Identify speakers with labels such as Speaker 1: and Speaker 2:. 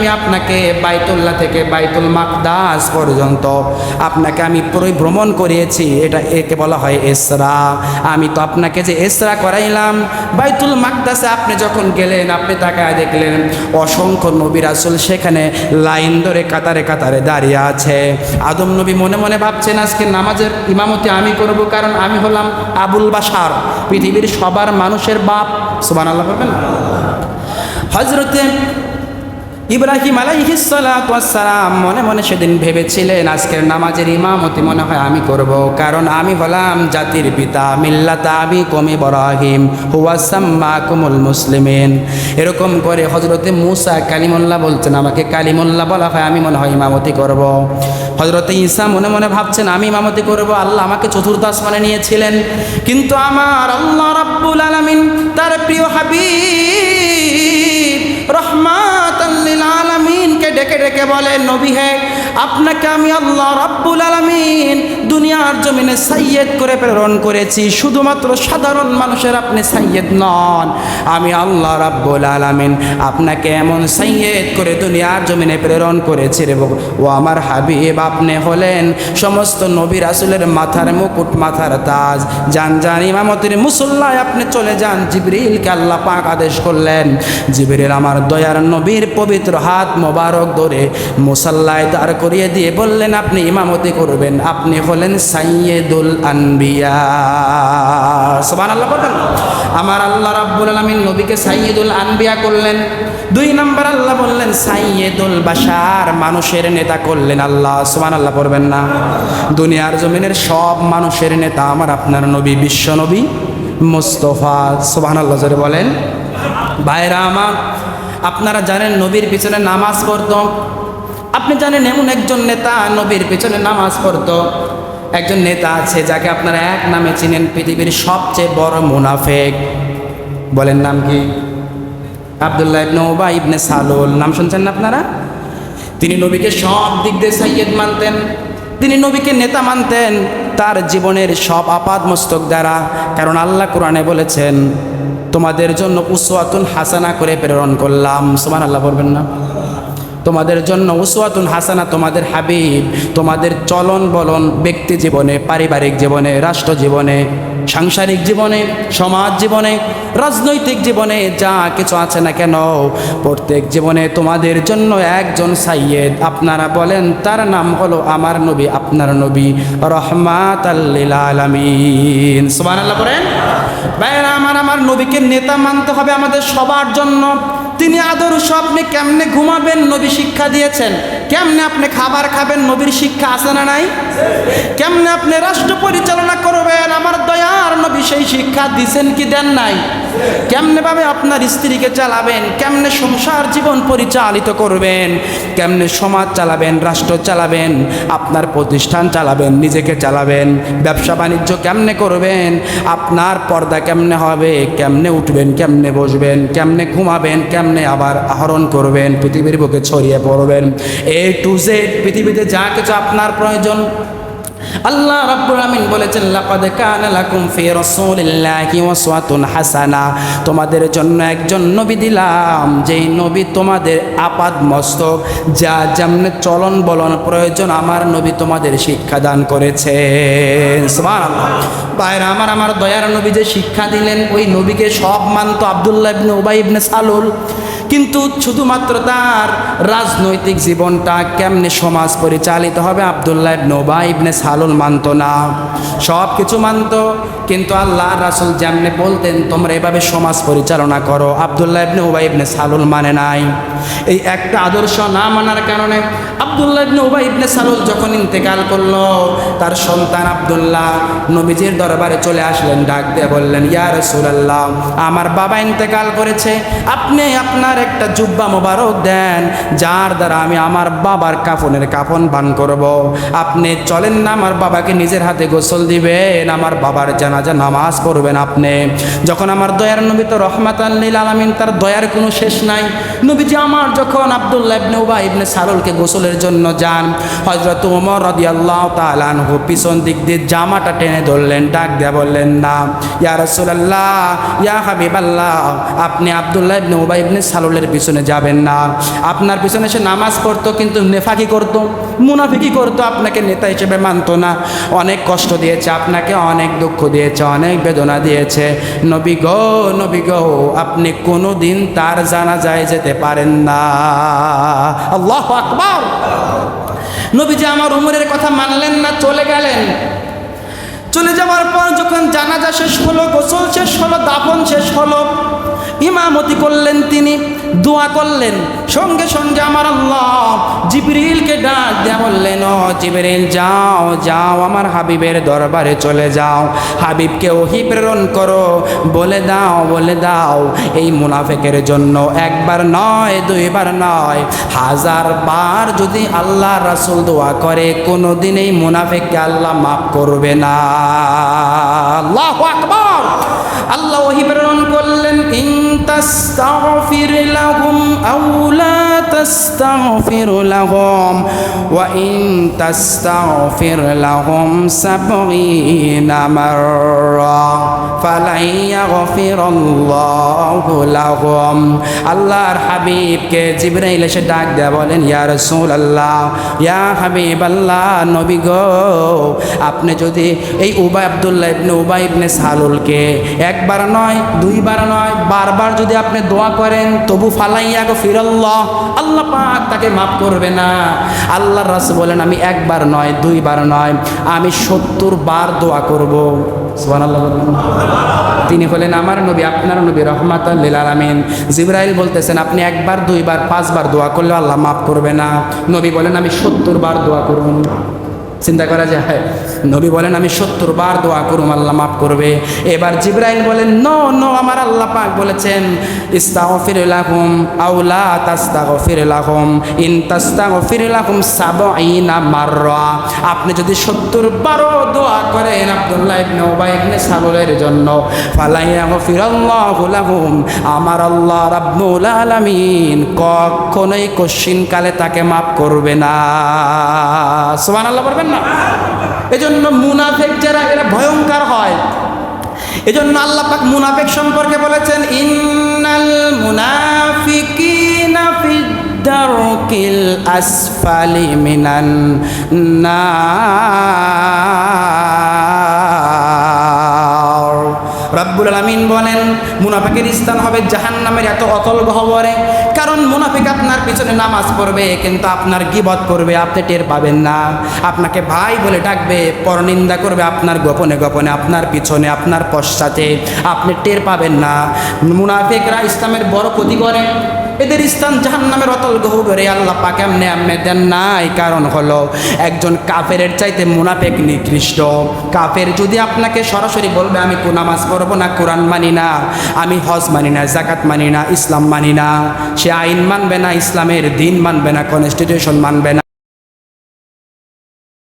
Speaker 1: আমি আপনাকে বাইতুল্লাহ থেকে বাইতুল মাকদাস পর্যন্ত আপনাকে আমি পরিভ্রমণ করিয়েছি, একে বলা হয় ইসরা। আমি তো আপনাকে যে ইসরা করাইলাম, বাইতুল মাকদাসে আপনি যখন গেলেন, আপনি তাকায় দেখলেন অসংখ্য নবী রাসূল সেখানে লাইন ধরে কাতারে কাতারে দাঁড়িয়ে আছে। আদম নবী মনে মনে ভাবছেন আজকে নামাজের ইমামতি আমি করব, কারণ আমি হলাম আবুল বাশার, পৃথিবীর সবার মানুষের বাপ। সুবহানাল্লাহ বলবেন না? হযরতে ইব্রাহিম আলাইহিস সালাতু ওয়াস সালাম মনে মনে সেদিন ভেবেছিলেন আজকের নামাজের ইমামতি মনে হয় আমি করব, কারণ আমি হলাম জাতির পিতা, মিল্লাতা আবিকুম ইব্রাহিম হুয়া সাম্মাকুমুল মুসলিমিন। এরকম করে হযরতে মূসা কালিমুল্লাহ বলছেন আমাকে কালিমুল্লাহ বলা হয়, আমি মনে হয় ইমামতি করব। হযরতে ঈসা মনে মনে ভাবছেন আমি ইমামতি করব, আল্লাহ আমাকে চতুর্থ আসমানে নিয়েছিলেন। কিন্তু আমার আল্লাহ রাব্বুল আলামিন তার প্রিয় হাবিব রহমাতাল লিল আলামিনকে ডেকে ডেকে বলেন, নবী হে, আপনাকে আমি আল্লাহ রাব্বুল আলামিন দুনিয়ার জমিনে সাইয়্যেদ করে প্রেরণ করেছি। শুধুমাত্র সাধারণ মানুষের আপনি সাইয়্যেদ নন, আমি আল্লাহ রাব্বুল আলামিন আপনাকে এমন সাইয়্যেদ করে দুনিয়ার জমিনে প্রেরণ করেছি রে ও আমার হাবিব, আপনি হলেন সমস্ত নবী রাসূলের মাথার মুকুট, মাথার তাজ। যান যান ইমামতির মুসল্লায় আপনি চলে যান। জিবরিলকে আল্লাহ পাক আদেশ করলেন, জিবরিল আমার দয়ার নবীর পবিত্র হাত মোবারক ধরে মুসাল্লায় দাঁড় করিয়ে দিয়ে বললেন আপনি ইমামতি করবেন, আপনি হলেন সাইয়্যিদুল আনবিয়া। সুবহানাল্লাহ বলেন। আমার আল্লাহ রাব্বুল আলামিন নবীকে সাইয়্যিদুল আনবিয়া করলেন। 2 নম্বর আল্লাহ বললেন সাইয়্যিদুল বাশার, মানুষের নেতা করলেন আল্লাহ। সুবহানাল্লাহ পড়বেন না? দুনিয়ার জমিনের সব মানুষের নেতা আমার আপনার নবী, বিশ্ব নবী মুস্তাফা। সুবহানাল্লাহ জোরে বলেন। ভাইরা আমার, আপনারা জানেন নবীর পিছনে নামাজ পড়তো। আপনি জানেন এমন একজন নেতা নবীর পিছনে নামাজ পড়তো। একজন নেতা আছে যাকে আপনারা এক নামে চিনেন, পৃথিবীর সবচেয়ে বড় মুনাফিক। বলেন নাম কি? আব্দুল্লাহ ইবনে উবাই ইবনে সালুল। নাম শুনছেন না আপনারা? তিনি নবীকে সব দিক দিয়ে সাইয়্যিদ মানতেন, তিনি নবীকে নেতা মানতেন তার জীবনের সব আপাদ মস্তক দ্বারা। কারণ আল্লাহ কোরআনে বলেছেন তোমাদের জন্য উসওয়াতুন হাসানা করে প্রেরণ করলাম। সুবহানাল্লাহ বলবেন না? তোমাদের জন্য উসওয়াতুন হাসানা, তোমাদের হাবিব তোমাদের চলন বলন, ব্যক্তি জীবনে, পারিবারিক জীবনে, রাষ্ট্র জীবনে, সাংসারিক জীবনে, সমাজ জীবনে, রাজনৈতিক জীবনে যা কিছু আছে না কেন, প্রত্যেক জীবনে তোমাদের জন্য একজন সাইয়্যিদ। আপনারা বলেন তার নাম হলো আমার নবী, আপনার নবী রহমাতাল লিল আলামিন। সুবহানাল্লাহ বলেন। ভাইরা আমার নবীকে নেতা মানতে হবে আমাদের সবার জন্য। তিনি আদর্শ। আপনি কেমনে ঘুমাবেন নবী শিক্ষা দিয়েছেন, কেমনে আপনি খাবার খাবেন নবীর শিক্ষা আছে না নাই? কেমনে আপনি রাষ্ট্র পরিচালনা করবেন আমার দয়ার নবী সেই শিক্ষা দিছেন কি দেন নাই? কেমনে ভাবে আপনার স্ত্রীকে চালাবেন, কেমনে সংসার জীবন পরিচালিত করবেন, কেমনে সমাজ চালাবেন, রাষ্ট্র চালাবেন, আপনার প্রতিষ্ঠান চালাবেন, নিজেকে চালাবেন, ব্যবসা বাণিজ্য কেমনে করবেন, আপনার পর্দা কেমনে হবে, কেমনে উঠবেন, কেমনে বসবেন, কেমনে ঘুমাবেন, কেমনে আবার আহরণ করবেন, পৃথিবীর বুকে ছড়িয়ে পড়বেন, A to Z পৃথিবীতে যা কিছু আপনার প্রয়োজন আল্লাহ রাব্বুল আমিন বলেছেন লাকাদ কানা লাকুম ফি রাসূলিল্লাহি উসওয়াতুন হাসানা, তোমাদের জন্য একজন নবী দিলাম যেই নবী তোমাদের আপাদ মস্তক যা যেমনে চলন বলন প্রয়োজন আমার নবী তোমাদের শিক্ষা দান করেছেন। সুবহানাল্লাহ। ভাইরা আমার দয়ার নবী যে শিক্ষা দিলেন ওই নবীকে সব মানত আব্দুল্লাহ ইবনে উবাই ইবনে সালুল, কিন্তু শুধুমাত্র তার রাজনৈতিক জীবনটা কেমনে সমাজ পরিচালিত হবে আব্দুল্লাহ ইবনে উবাই ইবনে সালুল মানত না। সব কিছু মানত, কিন্তু আল্লাহ রাসূল যেমনে বলতেন তোমরা এভাবে সমাজ পরিচালনা করো, আব্দুল্লাহ ইবনে উবাই ইবনে সালুল মানে নাই। এই একটা আদর্শ না মানার কারণে আব্দুল্লাহ ইবনে উবাই ইবনে সালুল যখন ইন্তেকাল করলো, তার সন্তান আব্দুল্লাহ নবীজির দরবারে চলে আসলেন, ডাক দিয়ে বললেন ইয়া রাসূলুল্লাহ, আমার বাবা ইন্তেকাল করেছে, আপনি আপনার একটা জুব্বা মোবারক দেন যার দ্বারা আমি আমার বাবার কাফনের কাফন পান করব। আপনি চলেন না আমার আমার বাবাকে নিজের হাতে গোসল দিবেন, আমার বাবার জানাজা নামাজ পড়বেন আপনি। যখন আমার দয়ার নবী তো রহমাতাল লিল আলামিন, তার দয়ার কোনো শেষ নাই। নবীজি আমার যখন আব্দুল্লাহ ইবনে উবাই ইবনে সালুলকে গোসলের জন্য যান, হযরত ওমর রাদিয়াল্লাহু তাআলা আনহু পিছন দিক দিয়ে জামাটা টেনে ধরলেন, ডাক দিয়ে বললেন, না ইয়া রাসূলুল্লাহ, ইয়া হাবিবাল্লাহ, আপনি আব্দুল্লাহ ইবনে উবাই ইবনে সালুলের পিছনে যাবেন না। আপনার পিছনে সে নামাজ পড়তো কিন্তু নেফাকি করতো, মুনাফিকি করতো, আপনাকে নেতা হিসেবে মানতো না। অনেক কষ্ট দিয়েছে আপনাকে, অনেক দুঃখ দিয়েছে, অনেক বেদনা দিয়েছে। নবী গো, নবী গো, আপনি কোনো দিন তার জানাজায় যেতে পারেন না। আল্লাহু আকবার। নবীজি আমার উমরের কথা মানলেন না, চলে গেলেন। চলে যাওয়ার পর যখন জানাজা শেষ হলো, গোসল শেষ হলো, দাফন শেষ হলো, ইমামতি করলেন তিনি, দোয়া করলেন। সঙ্গে সঙ্গে আমার আল্লাহ জিবরিলকে ডাক দেয়া বললেন, ও জিবরিল, যাও যাও, আমার হাবিবের দরবারে চলে যাও, হাবিবকে ওহী প্রেরণ করো, বলে দাও এই মুনাফিকের জন্য একবার নয়, দুইবার নয়, 1000 বার যদি আল্লাহ রাসূল দোয়া করে, কোনোদিন এই মুনাফিককে আল্লাহ মাফ করবে না। আল্লাহু আকবার। আল্লাহ ওহী প্রেরণ করলেন, ইন তাস্তাগফির লাহুম আও লা তাস্তাগফির লাহুম ওয়া ইন তাস্তাগফির লাহুম 70 মাররা ফালাই ইয়াগফিরাল্লাহু লাহুম। আল্লাহর হাবিবকে জিবরাইল এসে ডাক দেয়া বলেন, ইয়া রাসূলুল্লাহ, ইয়া হাবিবাল্লাহ, নবী গো, আপনি যদি এই আব্দুল্লাহ ইবনে উবাই ইবনে সালুলকে একবার নয়, দুইবার নয়, বারবার যদি আপনি দোয়া করেন, তবু ফালাইয়া গফিরাল্লাহ, আল্লাহ পাক তাকে মাফ করবে না। আল্লাহর রাসূল বলেন, আমি একবার নয়, দুইবার নয়, আমি 70 বার দোয়া করব। সুবহানাল্লাহ। তিনি হলেন আমার নবী, আপনার নবী, রহমাতাল লিল আলামিন। জিবরাইল বলতেছেন, আপনি একবার, দুইবার, 5 বার দোয়া করলে আল্লাহ মাফ করবে না। নবী বলেন, আমি 70 বার দোয়া করব। চিন্তা করা যায়? নবী বলেন, আমি 70 বার দোয়া করুম, আল্লাহ মাফ করবে। এবার জিবরাইল বলেন, নো, আমার আল্লাহ পাক বলেছেন, ইস্তাগফির লাহুম আও লা তাস্তাগফির লাহুম ইন তাস্তাগফির লাহুম 70 মাররা। আপনি যদি 70 বারও দোয়া করেন আব্দুল্লাহ ইবনে উবাই ইবনে সালুলের জন্য, ফালা ইয়াগফিরাল্লাহু লাহুম, আমার আল্লাহ রাব্বুল আলামিন কখনোই কশিনকালে তাকে মাফ করবে না। সুবহানাল্লাহ বলবেন না? এজন্য মুনাফিক যারা, এরা ভয়ঙ্কর হয়। এজন্য আল্লাহ পাক মুনাফিক সম্পর্কে বলেছেন, ইন্নাল মুনাফিকিনা ফিদ দারকিল আসফালি মিনান নার। রব্বুল আলামিন বলেন, মুনাফিকের স্থান হবে জাহান্নামের এত অতল গহ্বরে। কারণ মুনাফিক আপনার পিছনে নামাজ পড়বে কিন্তু আপনার গীবত করবে, আপনি টের পাবেন না। আপনাকে ভাই বলে ডাকবে, পরনিন্দা করবে আপনার গোপনে গোপনে, আপনার পিছনে, আপনার পশ্চাতে, আপনি টের পাবেন না। মুনাফিকরা ইসলামের বড় ক্ষতি করে, এদের স্থান জাহান্নামের অতল গহ্বরে। আল্লাহ পাক এমনি দেন নাই, কারণ হলো একজন কাফেরের চাইতে মুনাফিক নিকৃষ্ট। কাফের যদি আপনাকে সরাসরি বলবে, আমি নামাজ পড়বো না, কোরআন মানি না, আমি হজ মানি না, যাকাত মানি না, ইসলাম মানি না, সে আইন মানবে না, ইসলামের দিন মানবে না, কনস্টিটিউশন মানবে না।